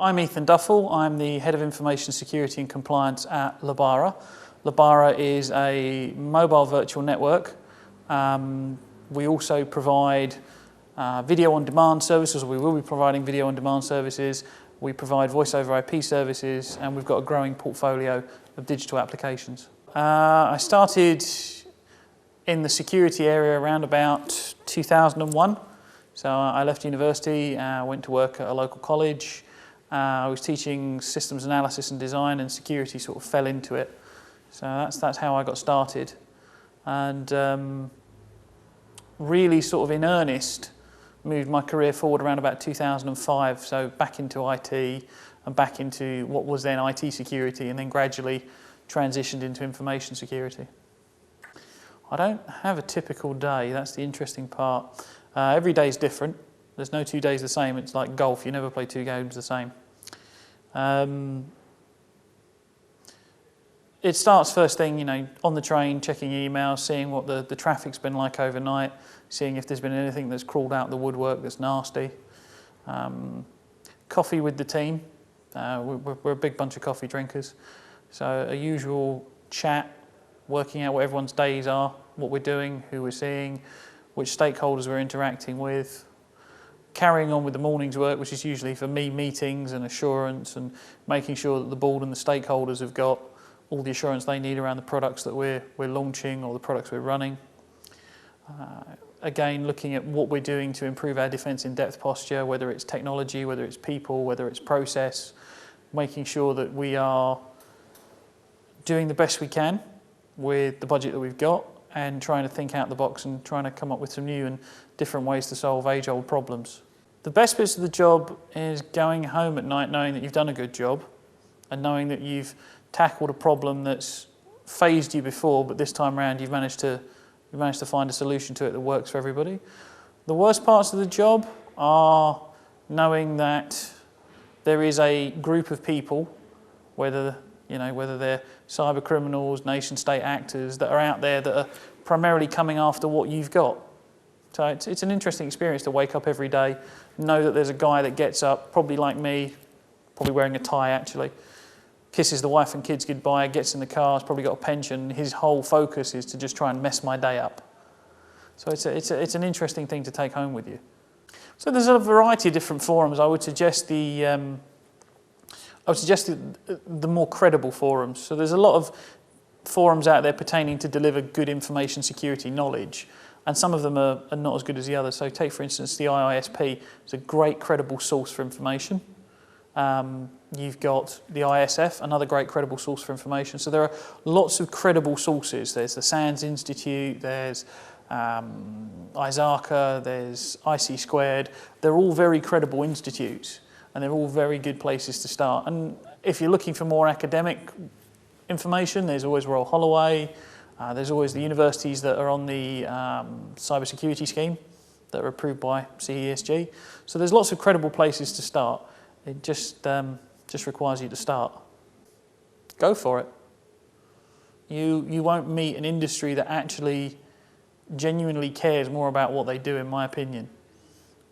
I'm Ethan Duffell. I'm the Head of Information Security and Compliance at Lebara. Lebara is a mobile virtual network. We also provide video on demand services, or we will be providing video on demand services. We provide voice over IP services, and we've got a growing portfolio of digital applications. I started in the security area around about 2001. So I left university, went to work at a local college. I was teaching systems analysis and design, and security sort of fell into it. So that's how I got started. And really sort of in earnest moved my career forward around about 2005. So back into IT and back into what was then IT security, and then gradually transitioned into information security. I don't have a typical day. That's the interesting part. Every day is different. There's no 2 days the same. It's like golf. You never play 2 games the same. It starts first thing, on the train, checking emails, seeing what the traffic's been like overnight, seeing if there's been anything that's crawled out the woodwork that's nasty. Coffee with the team. We're a big bunch of coffee drinkers. So a usual chat, working out what everyone's days are, what we're doing, who we're seeing, which stakeholders we're interacting with. Carrying on with the morning's work, which is usually for me meetings and assurance, and making sure that the board and the stakeholders have got all the assurance they need around the products that we're launching or the products we're running. Again, looking at what we're doing to improve our defence in depth posture, whether it's technology, whether it's people, whether it's process, making sure that we are doing the best we can with the budget that we've got, and trying to think out the box and trying to come up with some new and different ways to solve age-old problems. The best bits of the job is going home at night knowing that you've done a good job, and knowing that you've tackled a problem that's phased you before, but this time around you've managed to find a solution to it that works for everybody. The worst parts of the job are knowing that there is a group of people, whether they're cyber criminals, nation-state actors, that are out there that are primarily coming after what you've got. So it's an interesting experience to wake up every day, know that there's a guy that gets up, probably like me, probably wearing a tie actually, kisses the wife and kids goodbye, gets in the car, has probably got a pension. His whole focus is to just try and mess my day up. So it's an interesting thing to take home with you. So there's a variety of different forums. I would suggest the more credible forums. So there's a lot of forums out there pertaining to deliver good information security knowledge, and some of them are not as good as the others. So take, for instance, the IISP. It's a great credible source for information. You've got the ISF, another great credible source for information. So there are lots of credible sources. There's the SANS Institute, there's ISACA, there's IC Squared. They're all very credible institutes, and they're all very good places to start. And if you're looking for more academic information, there's always Royal Holloway. There's always the universities that are on the cybersecurity scheme that are approved by CESG. So there's lots of credible places to start. It just requires you to start. Go for it. You won't meet an industry that actually genuinely cares more about what they do, in my opinion.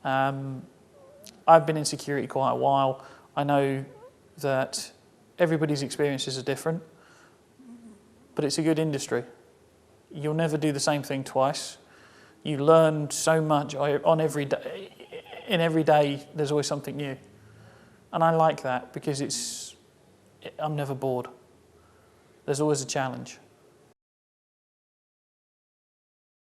I've been in security quite a while. I know that everybody's experiences are different, but it's a good industry. You'll never do the same thing twice. You learn so much on every day. In every day, there's always something new. And I like that because I'm never bored. There's always a challenge.